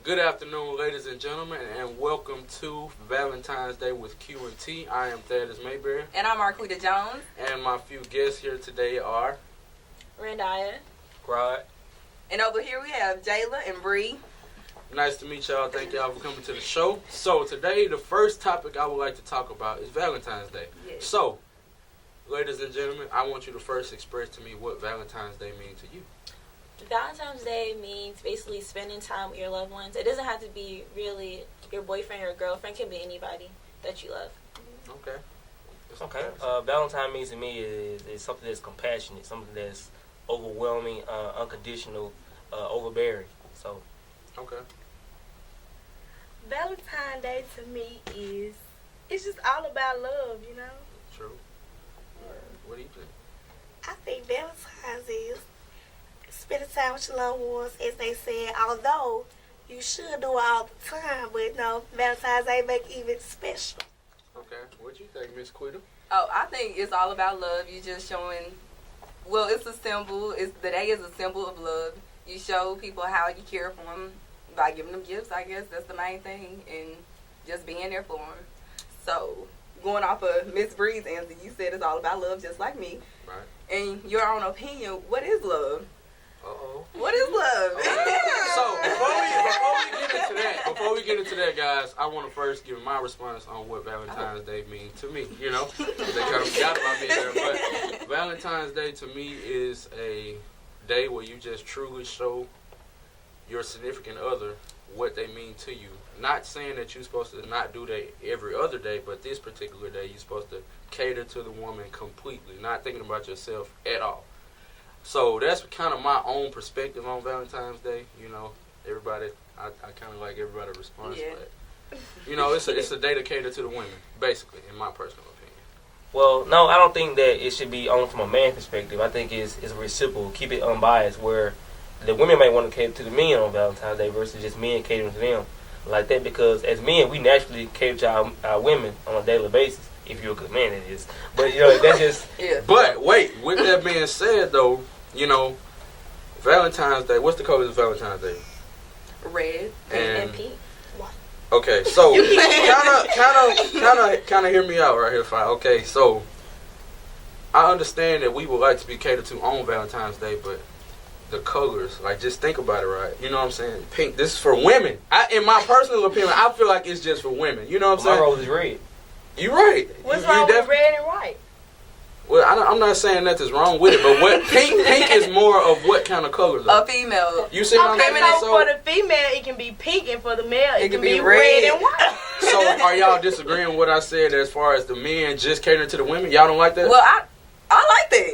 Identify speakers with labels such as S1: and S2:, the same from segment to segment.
S1: Good afternoon, ladies and gentlemen, and welcome to Valentine's Day with Q and T. I am Thaddeus Mayberry.
S2: And I'm Marquita Jones.
S1: And my few guests here today are...
S3: Randaya.
S4: Rod.
S2: And over here we have Jayla and Bree.
S1: Nice to meet y'all. Thank y'all for coming to the show. So today, the first topic I would like to talk about is Valentine's Day.
S2: Yes.
S1: So, ladies and gentlemen, I want you to first express to me what Valentine's Day means to you.
S3: Valentine's Day means basically spending time with your loved ones. It doesn't have to be really your boyfriend or girlfriend. It can be anybody that you love.
S1: Okay.
S4: Okay. Valentine means to me is something that's compassionate, something that's overwhelming, unconditional, overbearing. So.
S1: Okay.
S5: Valentine's Day to me it's just all about love, you know?
S1: True. What do you think?
S5: I think Valentine's is spending time with your loved ones, as they said, although you should do it all the time, but Valentine's Day make it even special.
S1: Okay. What do you think, Miss Quita?
S2: Oh, I think it's all about love. You just showing, well, it's a symbol. The day is a symbol of love. You show people how you care for them by giving them gifts, I guess. That's the main thing. And just being there for them. So, going off of Miss Bree's answer, you said it's all about love, just like me.
S1: Right.
S2: And your own opinion, what is love?
S1: Uh-oh.
S2: What is love?
S1: So, before we get into that, guys, I want to first give my response on what Valentine's Day means to me, you know? They kind of forgot about me there, but Valentine's Day to me is a day where you just truly show your significant other what they mean to you. Not saying that you're supposed to not do that every other day, but this particular day you're supposed to cater to the woman completely, not thinking about yourself at all. So that's kind of my own perspective on Valentine's Day. You know, everybody, I kind of like everybody's response,
S2: Yeah.
S1: but you know, it's a day to cater to the women, basically, in my personal opinion.
S4: Well, no, I don't think that it should be only from a man perspective. I think it's reciprocal. Keep it unbiased, where the women may want to cater to the men on Valentine's Day versus just men catering to them like that. Because as men, we naturally cater to our women on a daily basis. If you're a good man, it is. But you know, that's just.
S2: Yeah.
S1: But wait, with that being said, though, you know, Valentine's Day. What's the colors of Valentine's Day?
S2: Red.
S3: And pink.
S1: Okay, so kind of hear me out right here, fine. Okay, so I understand that we would like to be catered to on Valentine's Day, but the colors, like, just think about it, right? You know what I'm saying? Pink. This is for women. In my personal opinion, I feel like it's just for women. You know what I'm saying?
S4: My rose is red.
S1: You're right.
S5: What's wrong with red and white?
S1: Well, I'm not saying nothing's wrong with it, but what pink is more of what kind of color, though?
S2: A female.
S1: You see what I'm saying?
S5: So for the female, it can be pink, and for the male, it can be
S2: red.
S5: red and white.
S1: So are y'all disagreeing with what I said as far as the men just catering to the women? Y'all don't like that?
S2: Well, I like that.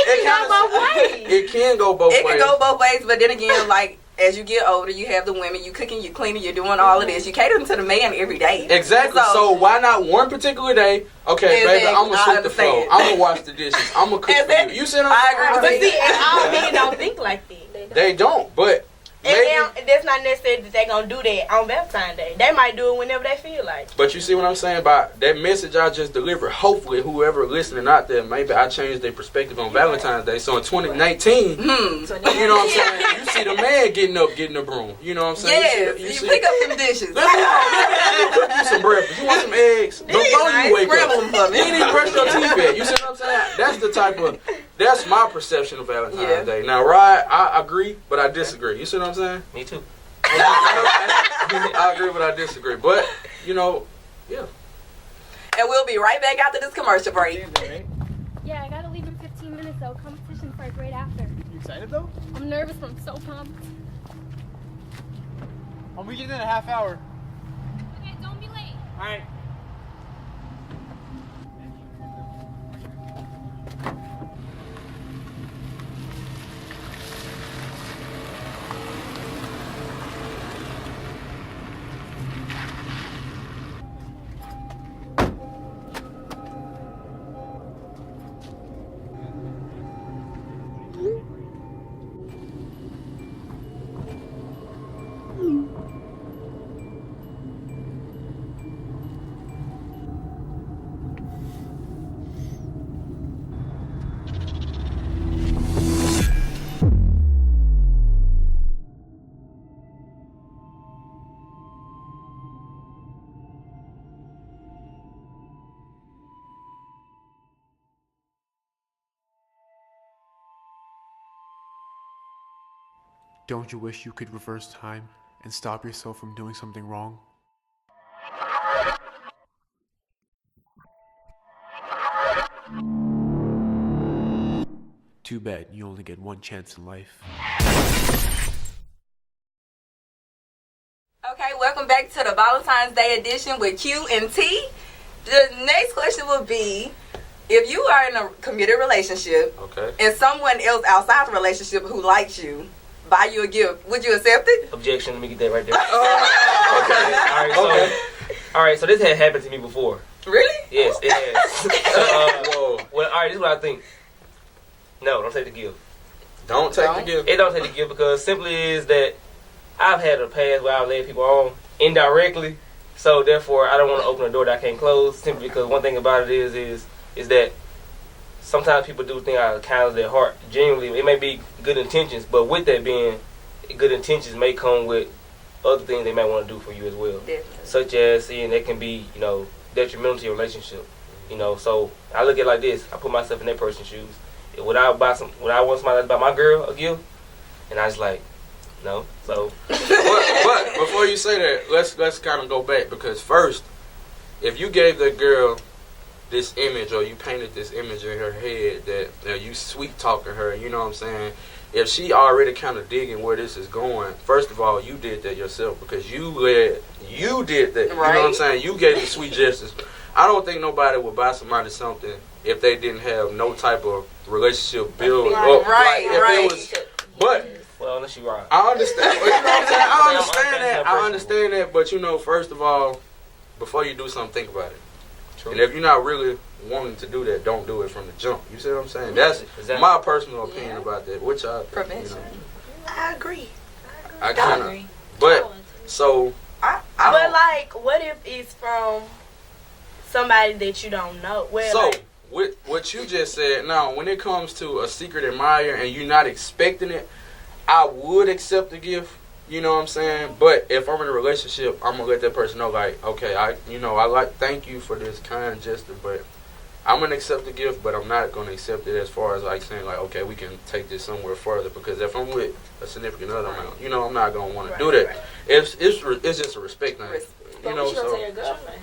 S5: It can go both ways.
S1: It can go both ways.
S2: It can go both ways, but then again, like, as you get older, you have the women, you cooking, you cleaning, you're doing all of this. You cater to the man every day.
S1: Exactly. So why not one particular day? Okay,
S2: Exactly.
S1: baby, I'm going to sweep the floor.
S2: understand.
S1: I'm going to wash the dishes. I'm going to cook for you. You see what I'm saying?
S2: I
S5: But
S2: agree.
S5: see, and all men don't think like that.
S1: They don't, but maybe.
S5: And that's not necessarily that they're going to do that on Valentine's Day. They might do it whenever they feel like.
S1: But you see what I'm saying about that message I just delivered? Hopefully, whoever listening out there, maybe I changed their perspective on Valentine's Day. So in 2019, you know what I'm saying? You see the man getting the broom. You know what I'm saying?
S2: Yes, you pick up some dishes.
S1: Let me cook you some breakfast. You want some eggs? Before you wake
S2: Scramble
S1: up.
S2: them for me.
S1: You ain't even brush your teeth yet. You see what I'm saying? That's my perception of Valentine's Day. Now, Rod, I agree, but I disagree. You see what I'm saying?
S4: Me too.
S1: I agree, but I disagree. But, you know, yeah.
S2: And we'll be right back after this commercial break.
S6: Yeah, I gotta leave in 15 minutes though. Competition starts right after.
S7: You excited though?
S6: I'm nervous, but I'm so pumped.
S7: We get in a half hour.
S6: Okay, don't be late.
S7: Alright.
S8: Don't you wish you could reverse time and stop yourself from doing something wrong? Too bad you only get one chance in life.
S2: Okay, welcome back to the Valentine's Day edition with Q and T. The next question will be, if you are in a committed relationship and someone else outside the relationship who likes you buy you a gift, would you accept it?
S4: Objection. Let me get that right there. All right. So this had happened to me before.
S2: Really?
S4: Yes, it has. Whoa. Well, all right. This is what I think. No, don't take the gift.
S1: Don't take the gift.
S4: It don't take the gift because simply is that I've had a past where I've led people on indirectly. So therefore, I don't want to open a door that I can't close. Simply because one thing about it is that sometimes people do things out of the kindness of their heart. Genuinely, it may be good intentions, but with that being, good intentions may come with other things they might want to do for you as well.
S2: Definitely.
S4: Such as seeing that can be, detrimental to your relationship. So I look at it like this: I put myself in that person's shoes. Would I want somebody to buy my girl a gift? And I was like, no. So,
S1: but before you say that, let's kind of go back, because first, if you gave the girl this image, or you painted this image in her head that you sweet talking her, you know what I'm saying? If she already kind of digging where this is going, first of all, you did that yourself, because you did that. Right. You know what I'm saying? You gave the sweet gestures. I don't think nobody would buy somebody something if they didn't have no type of relationship build up.
S2: Right.
S1: It was, but
S4: well, unless you right.
S1: I understand. You know what I'm saying? I understand that. But first of all, before you do something, think about it. True. And if you're not really wanting to do that, don't do it from the jump. You see what I'm saying? That's my personal opinion about that. Which I
S2: prevention.
S5: I agree.
S1: I kind of. But so
S5: but like, what if it's from somebody that you don't know?
S1: With what you just said, now when it comes to a secret admirer and you're not expecting it, I would accept the gift. You know what I'm saying? But if I'm in a relationship, I'm gonna let that person know, like, okay, I thank you for this kind gesture, but I'm gonna accept the gift, but I'm not gonna accept it as far as like saying like, okay, we can take this somewhere further, because if I'm with a significant other, I'm not gonna want to do that. Right. It's just a respect thing.
S3: But you don't tell your girlfriend.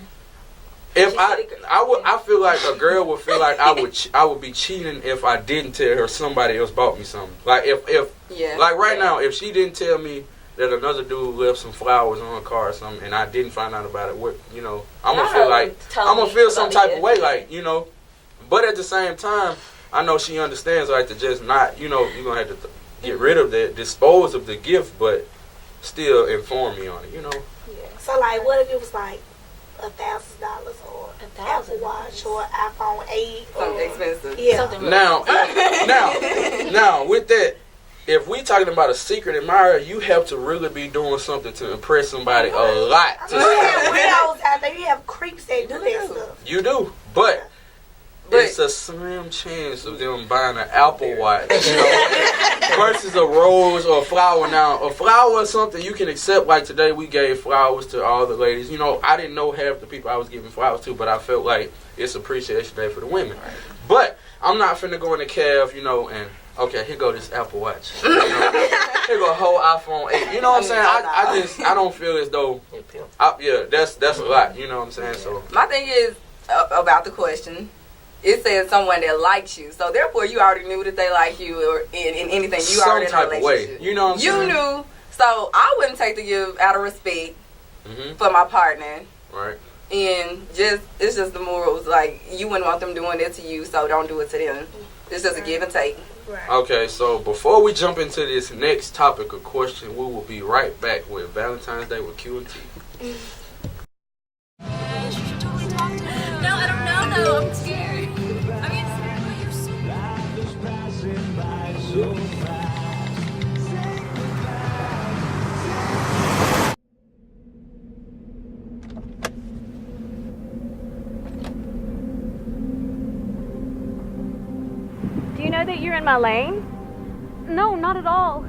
S1: If I feel like a girl would feel like I would be cheating if I didn't tell her somebody else bought me something. Like like right now, if she didn't tell me that another dude left some flowers on her car or something, and I didn't find out about it, I'm gonna feel like I'm gonna feel some type of way, like But at the same time, I know she understands, like, to just not, you're gonna have to get rid of that, dispose of the gift, but still inform me on it,
S5: Yeah. So like, what if it was like $1,000 or Apple Watch or iPhone 8?
S2: Something expensive.
S5: Yeah.
S1: Now, with that, if we talking about a secret admirer, you have to really be doing something to impress somebody a lot.
S5: You have weirdos out there. You have creeps that do that stuff.
S1: You do, but it's a slim chance of them buying an Apple Watch, versus a rose or a flower. Now, a flower is something you can accept. Like today, we gave flowers to all the ladies. I didn't know half the people I was giving flowers to, but I felt like it's Appreciation Day for the women. Right. But I'm not finna go in the cave, and okay, here go this Apple Watch. Here go a whole iPhone 8. You know what I'm saying? I don't feel as though. That's a lot. You know what I'm saying? So
S2: my thing is about the question. It says someone that likes you, so therefore you already knew that they like you, or in anything you
S1: some
S2: already
S1: type
S2: in a
S1: of
S2: relationship.
S1: way. You know what I'm saying?
S2: You knew, so I wouldn't take the gift out of respect for my partner.
S1: Right.
S2: And it's just the morals. Like, you wouldn't want them doing it to you, so don't do it to them. It's just a give and take.
S5: Right.
S1: Okay, so before we jump into this next topic of question, we will be right back with Valentine's Day with Q and T.
S6: No, I don't know. No, I'm scared.
S9: Do you know that you're in my lane?
S6: No, not at all.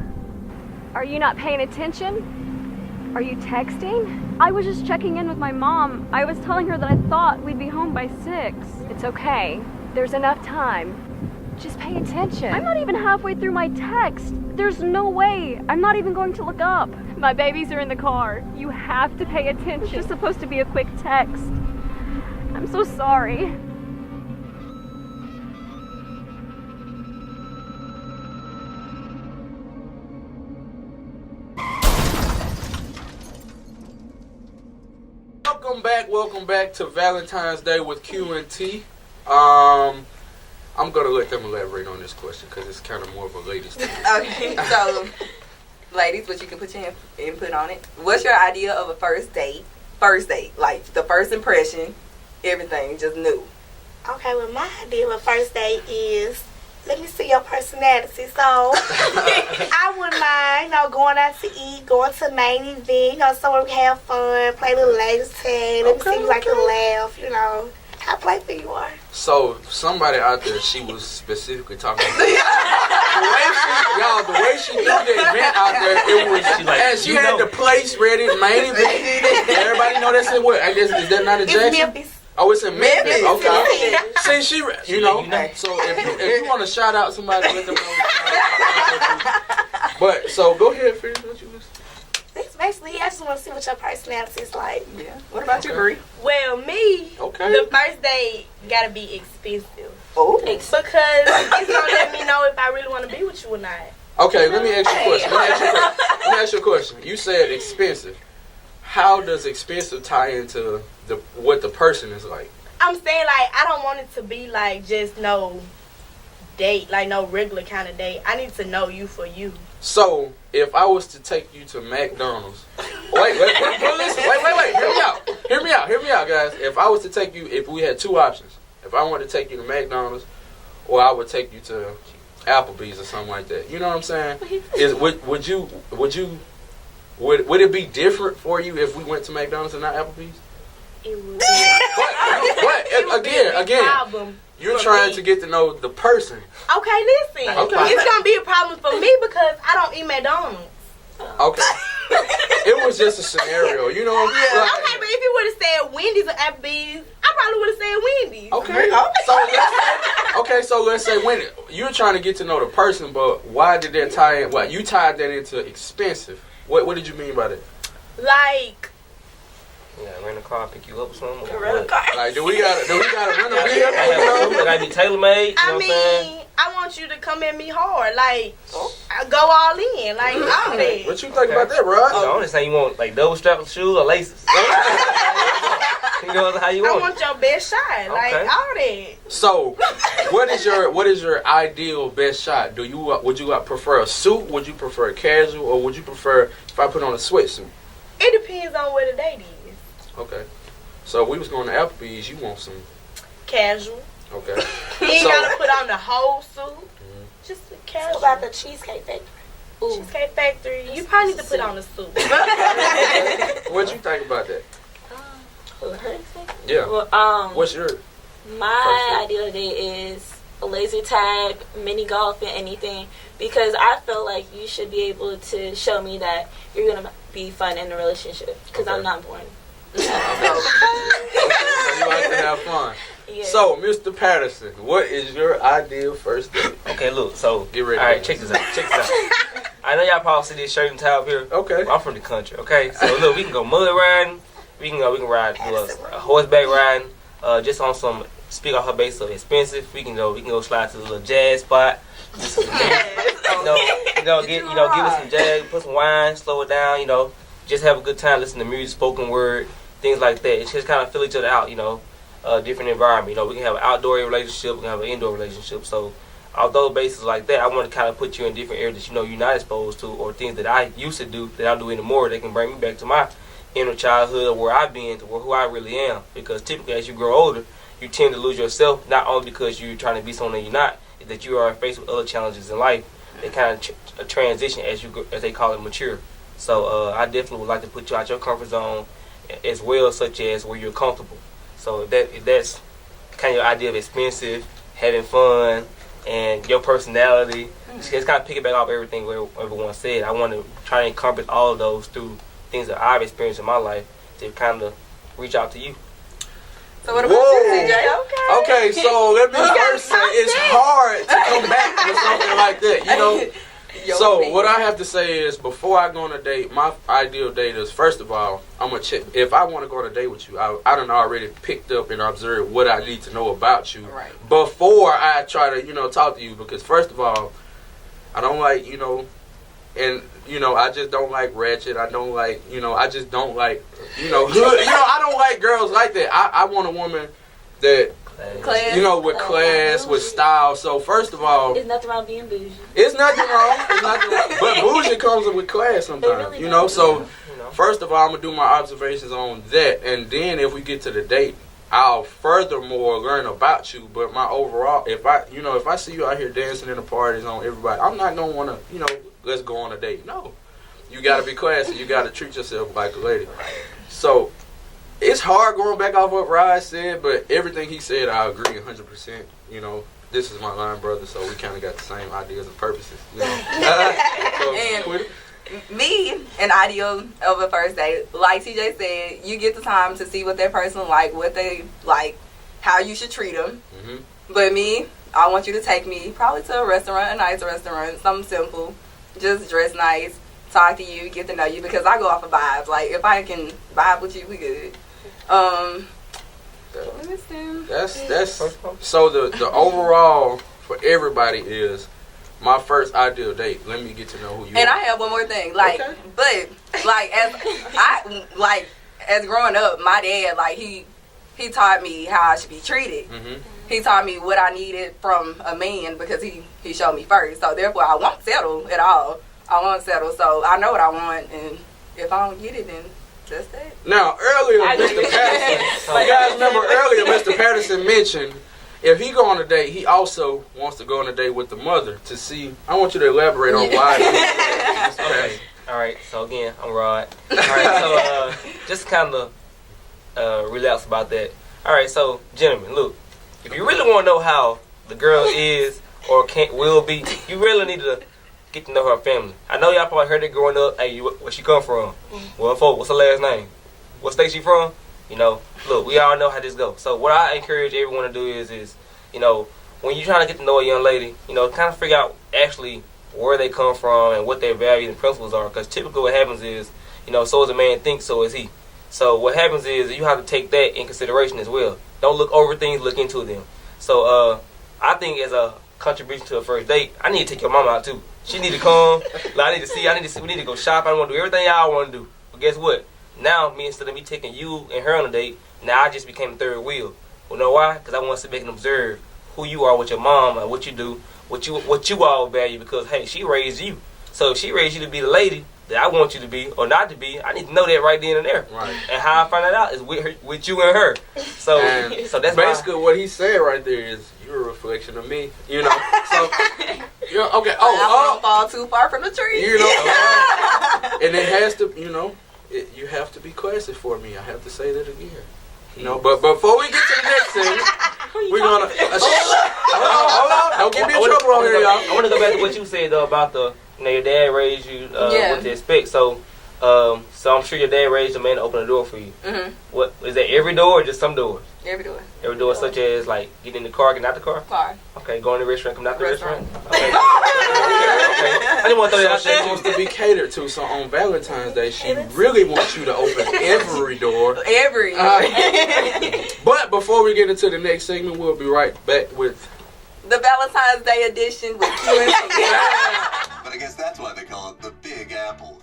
S9: Are you not paying attention? Are you texting?
S6: I was just checking in with my mom. I was telling her that I thought we'd be home by 6.
S9: It's okay. There's enough time. Just pay attention. I'm not even halfway through my text. There's no way. I'm not even going to look up. My babies are in the car. You have to pay attention. It's just supposed to be a quick text. I'm so sorry.
S1: Welcome back to Valentine's Day with Q and T. I'm gonna let them elaborate on this question because it's kind of more of a ladies' thing.
S2: Okay, so ladies, what you can put your input on it. What's your idea of a first date? First date, like the first impression, everything, just new.
S5: Okay, well, my idea of a first date is, let me see your personality. So, I wouldn't mind, going out to eat, going to a main event, somewhere we have fun, play a little ladies' tag, let me see you like to laugh, How playful you are.
S1: So, somebody out there, she was specifically talking about the way she threw the event out there, it was, and she had the place ready, main event. Everybody know that's in what? I guess, is that not a Jackson?
S5: It's Memphis.
S1: Oh, it's in Memphis. Okay. See, she, So if you want to shout out somebody, let them know. But so go ahead, finish what you was.
S5: That's basically, I just want to see what your personality is like.
S2: Yeah. What about you, Bree?
S10: Well, me, the first date gotta be expensive.
S2: Oh.
S10: Because it's gonna let me know if I really want to be with you or not.
S1: Okay, let me ask you a question. Let me ask you a question. You said expensive. How does expensive tie into what the person is like?
S10: I'm saying, like, I don't want it to be like just no date, like no regular kind of date. I need to know you for you.
S1: So, if I was to take you to McDonald's, wait, hear me out, guys. If I was to take you, if we had two options, if I wanted to take you to McDonald's, or I would take you to Applebee's or something like that, you know what I'm saying? Would it be different for you if we went to McDonald's and not Applebee's?
S10: It would be.
S1: But again, you're trying to get to know the person.
S10: Okay, listen. Okay. It's gonna be a problem for me because I don't eat McDonald's.
S1: Okay. It was just a scenario, you know.
S10: Yeah. Like, okay, but if you would have said Wendy's or Applebee's, I probably would have said Wendy's.
S1: Okay. So let's say Wendy's. You're trying to get to know the person, but why did that tie in? Well, you tied that into expensive. What did you mean by that?
S10: Like,
S4: rent a car, pick you up or something.
S10: Rent a car.
S1: Like, do we gotta rent a vehicle?
S4: It gotta be tailor made.
S10: I mean, I want you to come at me hard, like go all in, like all that.
S1: What you think about that, bro?
S4: I'm just saying you want like double strap shoes or laces. You know how you want.
S10: I want your best shot, like all that.
S1: So, what is your ideal best shot? Would you prefer a suit? Would you prefer casual, or would you prefer if I put on a sweatsuit?
S10: It depends on where the date is.
S1: Okay. So we was going to Applebee's. You want some
S10: casual?
S1: Okay.
S10: You ain't gotta put on the whole suit. Mm-hmm. Just a casual.
S5: What about the Cheesecake Factory?
S10: Ooh. Cheesecake Factory. You probably need to put on a suit.
S1: What you think about that?
S3: Yeah. Well,
S1: what's your?
S3: My ideal date is a laser tag, mini golf, and anything, because I feel like you should be able to show me that you're gonna be fun in a relationship. Because I'm not boring.
S1: So you like to have fun.
S3: Yeah.
S1: So, Mr. Patterson, what is your ideal first date?
S4: Okay, look. So
S1: get ready.
S4: All right, check this out. I know y'all probably see this shirt and tie up here.
S1: Okay.
S4: I'm from the country. Okay, so look, we can go mud riding. We can ride a horseback riding. Just on some. Speak on her base of expensive. We can go slide to the little jazz spot. Give us some jazz, put some wine, slow it down. Just have a good time, listen to music, spoken word, things like that. It's just kind of fill each other out. Different environment. We can have an outdoor relationship, we can have an indoor relationship. So, although bases like that, I want to kind of put you in different areas that you're not exposed to, or things that I used to do that I don't do anymore. They can bring me back to my inner childhood, or where I've been, to who I really am. Because typically, as you grow older, you tend to lose yourself, not only because you're trying to be someone that you're not, is that you are faced with other challenges in life that kind of transition as they call it, mature. So I definitely would like to put you out your comfort zone as well, such as where you're comfortable. So if that's kind of your idea of expensive, having fun, and your personality, just kind of piggyback off everything what everyone said. I want to try and encompass all of those through things that I've experienced in my life to kind of reach out to you.
S2: So what about you, TJ?
S1: Okay, so let me first say it's hard to come back with something like that, you know? So what I have to say is, before I go on a date, my ideal date is, first of all, I'm gonna check. If I want to go on a date with you, I done already picked up and observed what I need to know about you before I try to, talk to you. Because first of all, I don't like, and I just don't like ratchet. I don't like, I just don't like, hood. I don't like girls like that. I want a woman that.
S2: Class.
S1: With class, with style. So first of all,
S3: there's nothing wrong being bougie.
S1: It's nothing wrong. But bougie comes with class sometimes.
S3: Really
S1: So first of all, I'm gonna do my observations on that, and then if we get to the date, I'll furthermore learn about you. But my overall, if I see you out here dancing in the parties on everybody, I'm not gonna wanna, let's go on a date. No, you gotta be classy. You gotta treat yourself like a lady. So. It's hard going back off what Rod said, but everything he said, I agree 100%. This is my line brother, so we kind of got the same ideas and purposes.
S2: And me, an ideal of a first date, like TJ said, you get the time to see what that person like, what they like, how you should treat them.
S1: Mm-hmm.
S2: But me, I want you to take me probably to a restaurant, a nice restaurant, something simple, just dress nice, talk to you, get to know you, because I go off of vibes. Like, if I can vibe with you, we good.
S1: That's so the overall for everybody is my first ideal date. Let me get to know who you are.
S2: And I have one more thing, but as growing up, my dad, he taught me how I should be treated.
S1: Mm-hmm.
S2: He taught me what I needed from a man because he showed me first. So therefore, I won't settle at all. I won't settle. So I know what I want, and if I don't get it, then that's that.
S1: Now, earlier, Mr. Patterson, you guys remember earlier, Mr. Patterson mentioned if he go on a date, he also wants to go on a date with the mother to see. I want you to elaborate on why. Mr. Patterson.
S4: All right, so again, I'm Rod. All right, so just kind of relax about that. All right, so gentlemen, look, if you really want to know how the girl is or will be, you really need to get to know her family. I know y'all probably heard it growing up. Hey, where she come from? Well, folks, what's her last name? What state she from? Look, we all know how this goes. So what I encourage everyone to do is when you're trying to get to know a young lady, kind of figure out actually where they come from and what their values and principles are. Because typically what happens is, so as a man thinks, so is he. So what happens is you have to take that in consideration as well. Don't look over things, look into them. So I think as a contribution to a first date, I need to take your mama out too. She need to come. I need to see. We need to go shop. I want to do everything y'all want to do. But guess what? Now, instead of me taking you and her on a date, now I just became third wheel. Well, know why? Because I want to sit back and observe who you are with your mom and what you do, what you all value. Because hey, she raised you. So if she raised you to be the lady that I want you to be or not to be, I need to know that right then and there.
S1: Right.
S4: And how I find that out is with you and her. So that's
S1: basically what he said right there is you're a reflection of me. So okay.
S2: I don't fall too far from the tree.
S1: And it has to, you have to be classy for me. I have to say that again. But before we get to the next thing, we're gonna hold on. Don't get me in trouble on here, y'all.
S4: I want to go back to what you said though about your dad raised you what to expect. So I'm sure your dad raised a man to open the door for you.
S2: Mm-hmm.
S4: What is that? Every door or just some doors?
S2: Every door.
S4: Every door, such as like getting in the car, getting out the car.
S2: Car.
S4: Okay, going to the restaurant, coming out the restaurant. Okay. I didn't want to throw that out there.
S1: She wants to be catered to. So on Valentine's Day, she really wants you to open every door.
S2: Every.
S1: But before we get into the next segment, we'll be right back with
S2: the Valentine's Day edition with Q and
S11: But I guess that's why they call it the Big Apple.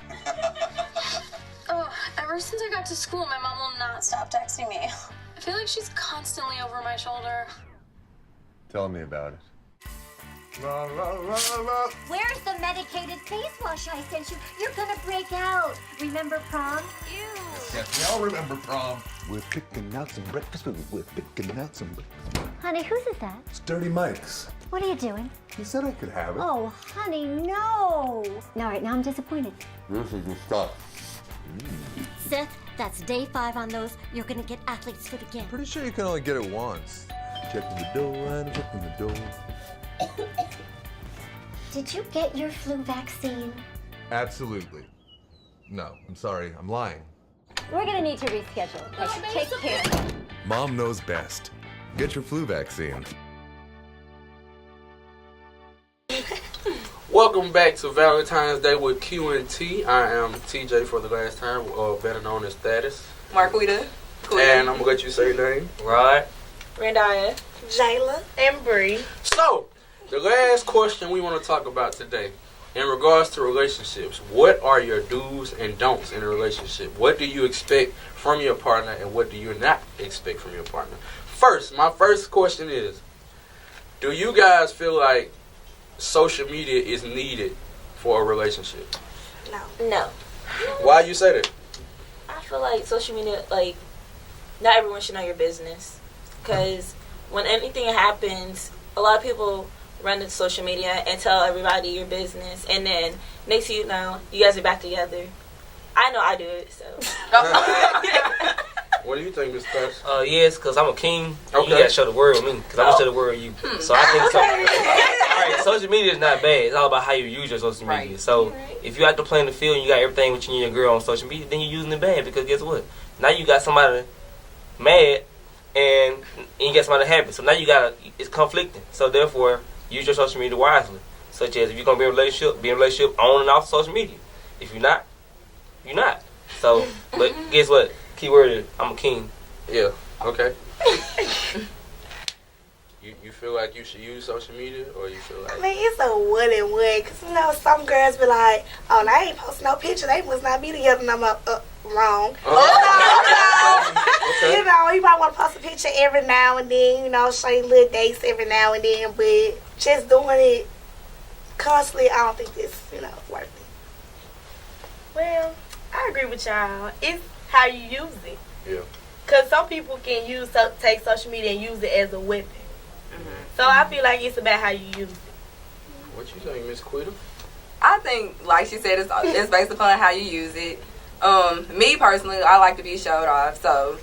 S12: Ever since I got to school, my mom will not stop texting me. I feel like she's constantly over my shoulder.
S11: Tell me about it.
S13: La, la, la, la. Where's the medicated face wash I sent you? You're gonna break out. Remember prom? Ew.
S11: Yes, we all remember prom. We're picking out some breakfast. We're picking out some breakfast.
S13: Honey, whose is that?
S11: It's Dirty Mike's.
S13: What are you doing?
S11: He said I could have it.
S13: Oh, honey, no. All right, now I'm disappointed.
S11: This is the stuff.
S13: Seth, that's day 5 on those. You're gonna get athlete's foot again.
S11: Pretty sure you can only get it once. Checking the door and checking the door.
S13: Did you get your flu vaccine?
S11: Absolutely. No, I'm sorry. I'm lying.
S13: We're gonna need to reschedule. Take care.
S14: Mom knows best. Get your flu vaccine.
S1: Welcome back to Valentine's Day with Q&T. I am TJ for the last time, better known as Status.
S2: Marquita.
S1: And I'm going to let you say your name.
S4: Right.
S3: Randaya.
S10: Jayla. And Bree.
S1: So, the last question we want to talk about today, in regards to relationships, what are your do's and don'ts in a relationship? What do you expect from your partner and what do you not expect from your partner? First, my first question is, do you guys feel like social media is needed for a relationship?
S3: No.
S1: Why you say that?
S3: I feel like social media, like, not everyone should know your business. Because when anything happens, a lot of people run to social media and tell everybody your business. And then, next thing you know, you guys are back together. I know I do it, so.
S1: What do you think, Mr. Pass?
S4: Yes, because I'm a king.
S1: Okay.
S4: You got to show the world me. Because I'm going to show the world you. So I think all right, social media is not bad. It's all about how you use your social media. So if you out to play in the field and you got everything with you and your girl on social media, then you're using it bad. Because guess what? Now you got somebody mad and you got somebody happy. So now it's conflicting. So therefore, use your social media wisely. Such as if you're going to be in a relationship on and off social media. If you're not, you're not. So, but guess what? Keyword is, I'm a king.
S1: Yeah, okay. You feel like you should use social media, or you feel like...
S5: I mean, it's a one and one, because, you know, some girls be like, oh, I ain't posting no picture. They must not be together no more. Wrong.
S1: Okay.
S5: You know, you might want to post a picture every now and then, you know, show your little dates every now and then, but just doing it constantly, I don't think it's, you know, worth it.
S10: Well, I agree with y'all. It's how you use it.
S1: Yeah.
S10: Because some people can take social media and use it as a weapon. So I feel like it's about how you use it.
S1: What you think, Miss Quita?
S2: I think, like she said, it's based upon how you use it. Me personally, I like to be showed off, so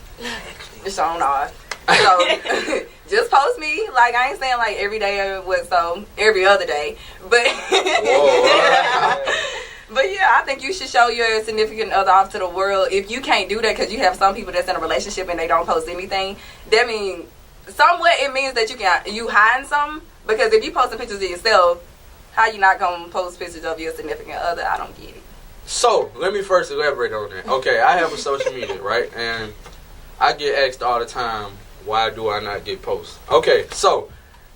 S2: shown off. So just post me. Like, I ain't saying like every day or every other day, but but yeah, I think you should show your significant other off to the world. If you can't do that because you have some people that's in a relationship and they don't post anything, that means somewhat it means that you hiding something. Because if you posting pictures of yourself, how you not gonna post pictures of your significant other? I don't get it.
S1: So let me first elaborate on that. Okay, I have a social media, right, and I get asked all the time, why do I not get posts? Okay, so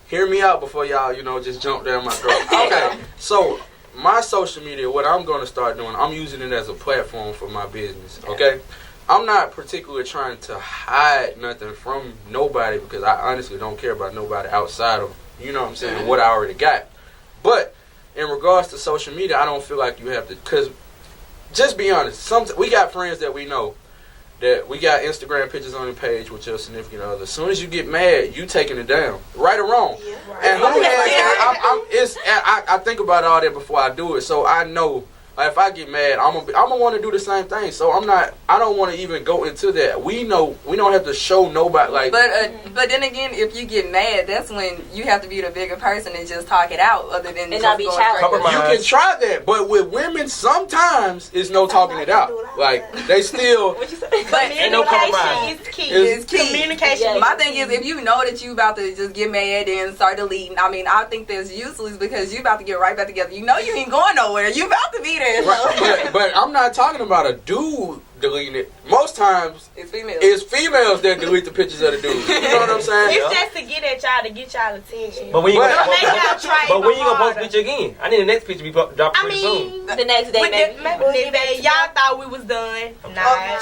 S1: hear me out before y'all, just jump down my throat. Okay, so my social media, what I'm going to start doing, I'm using it as a platform for my business, okay? I'm not particularly trying to hide nothing from nobody because I honestly don't care about nobody outside of, what I already got. But in regards to social media, I don't feel like you have to, because just be honest, we got friends that we know that we got Instagram pictures on the page with your significant other. As soon as you get mad, you taking it down, right or wrong. Yeah, right. And who has? I think about all that before I do it, so I know. If I get mad, I'm gonna want to do the same thing. So I don't want to even go into that. We know we don't have to show nobody like.
S2: But then again, if you get mad, that's when you have to be the bigger person and just talk it out, other than
S3: and not be challenged.
S1: You can try that, but with women, sometimes it's no talking it out. Like they still.
S2: But
S4: ain't no compromise.
S10: Is key.
S2: It's key.
S10: Communication.
S2: Yeah. My thing is, if you know that you about to just get mad and start deleting, I think that's useless because you about to get right back together. You know you ain't going nowhere. You about to be there.
S1: Right, but I'm not talking about a dude deleting it. Most times
S2: it's
S1: females that delete the pictures of the dude. You know what I'm saying?
S10: It's just to get at y'all, to get y'all attention.
S4: But when you gonna post a picture again? I need the next picture to be dropped pretty soon.
S3: The next day, maybe.
S10: Y'all thought we was done. Nah.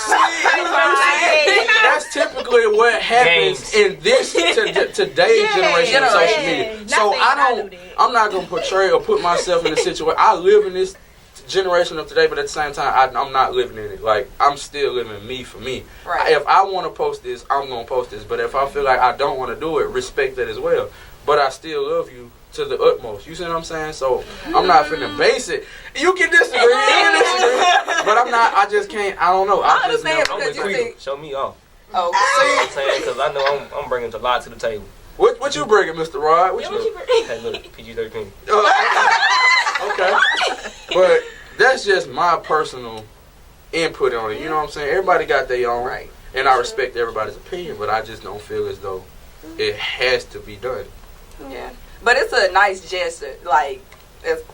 S1: That's typically what happens in this today's generation of social media. So I'm not gonna portray or put myself in a situation. I live in this generation of today, but at the same time, I'm not living in it. Like, I'm still living me for me.
S2: Right.
S1: If I want to post this, I'm gonna post this. But if I feel like I don't want to do it, respect that as well. But I still love you to the utmost. You see what I'm saying? So I'm not finna base it. You can disagree, but I'm not. I just can't. I don't know.
S2: I understand because you think.
S4: Show me off.
S2: Oh,
S4: see what I'm saying? Because I know I'm bringing a lot to the table.
S1: What you bringing, Mr. Rod? What you
S3: bring?
S4: Hey, look, PG-13.
S1: Okay. But that's just my personal input on it. You know what I'm saying? Everybody got their own.
S2: Right.
S1: And I respect everybody's opinion, but I just don't feel as though it has to be done.
S2: Yeah, but it's a nice gesture, like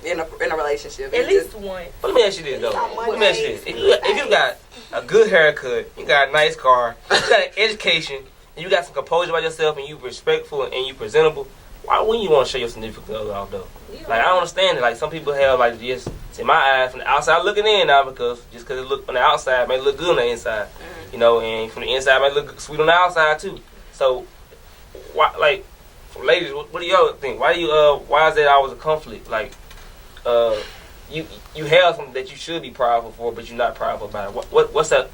S2: in a relationship.
S10: At least one.
S4: But let me ask you this though. Let me ask you this: if you got a good haircut, you got a nice car, you got an education, and you got some composure about yourself, and you respectful and you presentable, why wouldn't you want to show your significant other off though? Like I don't understand it. Like some people have like just in my eyes from the outside looking in now because it look on the outside may look good on the inside, you know, and from the inside may look sweet on the outside too. So why, like, ladies, what do y'all think? Why is that always a conflict? Like, you have something that you should be prideful for, but you're not prideful about it. What's that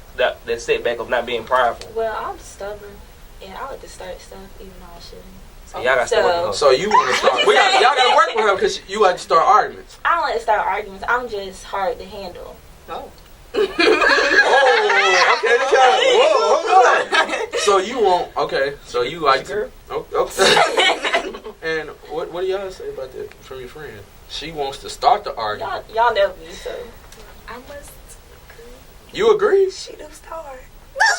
S4: setback of not being prideful?
S3: Well, I'm stubborn, and I like to start stuff even though I shouldn't.
S4: So y'all got to start with her.
S1: So you want to start? Y'all got to work with her because you like to start arguments.
S3: I don't like to start arguments. I'm just hard to handle.
S2: Oh.
S1: Okay. Whoa, hold on. So you want? Okay. So you like to? Okay. And what do y'all say about that from your friend? She wants to start the argument.
S3: Y'all know me, so
S5: I must.
S1: You agree?
S5: She do start.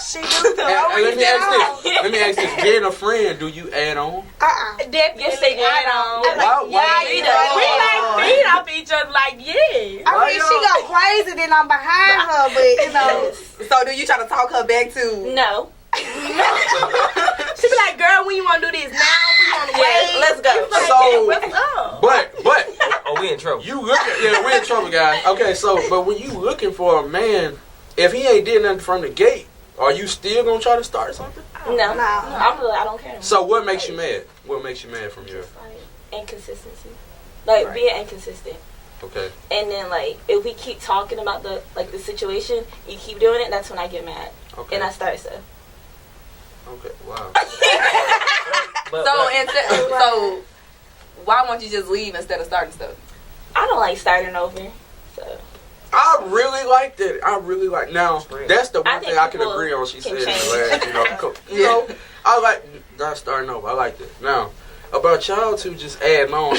S5: She do.
S1: Let me ask this. Being a friend, do you add on?
S10: Definitely add on.
S5: We
S10: like feed off each other like yeah.
S5: I mean, she go crazy, then I'm behind her, but you know.
S2: So do you try to talk her back to?
S3: No.
S10: She be like, girl, when you want to do this? Now we on the way.
S2: Let's go.
S10: Like,
S1: So,
S10: what's up?
S1: but
S4: oh, we in trouble.
S1: You we're in trouble, guys. Okay, so but when you looking for a man, if he ain't did nothing from the gate, are you still gonna try to start something?
S3: No. I don't care.
S1: So what makes you mad? What makes you mad from your?
S3: Like inconsistency, like being inconsistent.
S1: Okay.
S3: And then like if we keep talking about the situation, you keep doing it. That's when I get mad.
S1: Okay.
S3: And I start stuff.
S1: Okay. Wow.
S2: So why won't you just leave instead of starting stuff?
S3: I don't like starting over. So.
S1: I really liked it. Now that's the one thing I can agree on. She said in the last, you know, I like not starting over. I like that. Now about y'all two just adding on.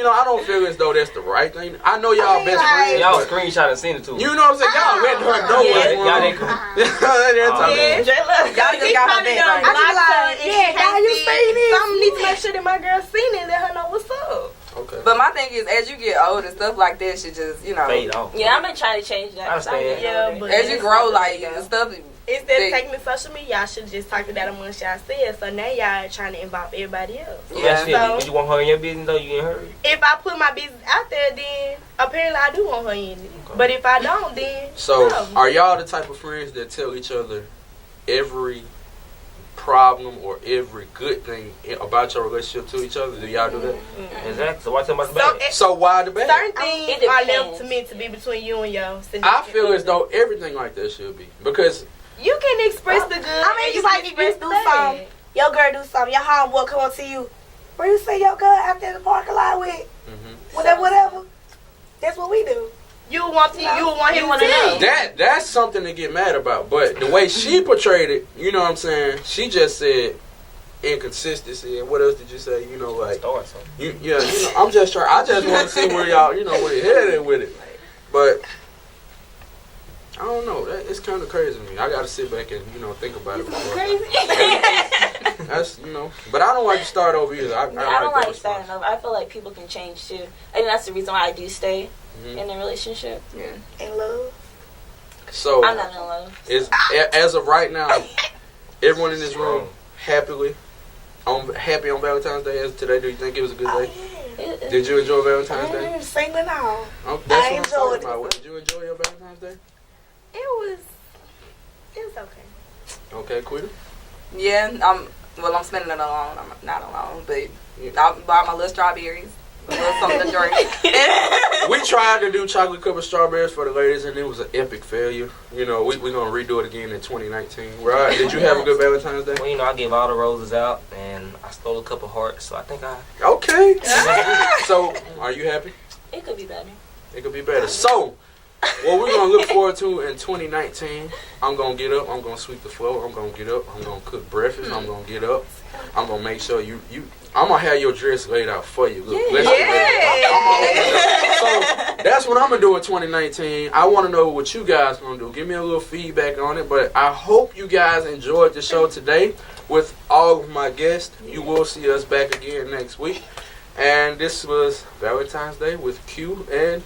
S1: I don't feel as though that's the right thing. I know y'all best friends.
S4: Y'all screenshot and send it to me.
S1: You know what I'm saying? Y'all letting her know what's going on.
S10: Y'all just got her back.
S5: Yeah, you seen it.
S10: Some need to make sure that my girl seen it and let her know what's up.
S1: Okay.
S2: But my thing is, as you get older, stuff like that should just,
S4: fade off.
S3: Yeah, I've been trying to change that.
S4: I understand.
S10: But
S2: as you grow, like stuff.
S10: Instead of taking to social media, y'all should just talk to that amongst y'allselves. So now y'all trying to involve everybody else.
S4: Yeah. So, you want her in your business though? You in her?
S10: If I put my business out there, then apparently I do want her in it. Okay. But if I don't, then
S1: so
S10: no.
S1: Are y'all the type of friends that tell each other every problem or every good thing about your relationship to each other? Do y'all do that?
S4: Mm-hmm. Exactly. So why tell about the bad?
S1: So why the bad?
S10: Certain things are left to me to be between you and your significant
S1: I feel as though everything like that should be because
S10: you can express the good.
S5: I mean, it's like if you do something, your girl do something, your homeboy come up to you, where you see your girl out there in the parking lot with, whatever. That's what we do.
S10: You want him to know.
S1: That's something to get mad about. But the way she portrayed it, you know what I'm saying? She just said inconsistency. And what else did you say? You know, like I'm just trying. I just want to see where y'all, where you headed with it. But I don't know. It's kind of crazy to me. I got to sit back and think about it.
S3: Crazy.
S1: That's But I don't like to start over either. I
S3: don't like starting over. I feel like people can change too. I think that's the reason why I do stay in a relationship.
S5: Yeah. In love.
S1: So
S3: I'm not in love.
S1: As of right now, everyone in this room happy on Valentine's Day as of today. Do you think it was a good day?
S3: Yeah.
S1: Did you enjoy Valentine's Day?
S5: Singing all.
S1: That's what I'm talking about. Did you enjoy your Valentine's Day?
S10: It was okay.
S1: Okay, Quita?
S2: Yeah, I'm spending it alone. I'm not alone, but I bought my little strawberries, a little something to drink.
S1: We tried to do chocolate covered strawberries for the ladies, and it was an epic failure. We're going to redo it again in 2019. Right? Did you have a good Valentine's Day?
S4: Well, I gave all the roses out, and I stole a couple hearts, so I think
S1: Okay. So, are you happy?
S3: It could be better.
S1: It could be better. So, what we're going to look forward to in 2019, I'm going to get up, I'm going to sweep the floor, I'm going to get up, I'm going to cook breakfast, I'm going to get up, I'm going to make sure I'm going to have your dress laid out for you. Look, let's get ready. So, that's what I'm going to do in 2019. I want to know what you guys going to do. Give me a little feedback on it. But I hope you guys enjoyed the show today with all of my guests. You will see us back again next week. And this was Valentine's Day with Q and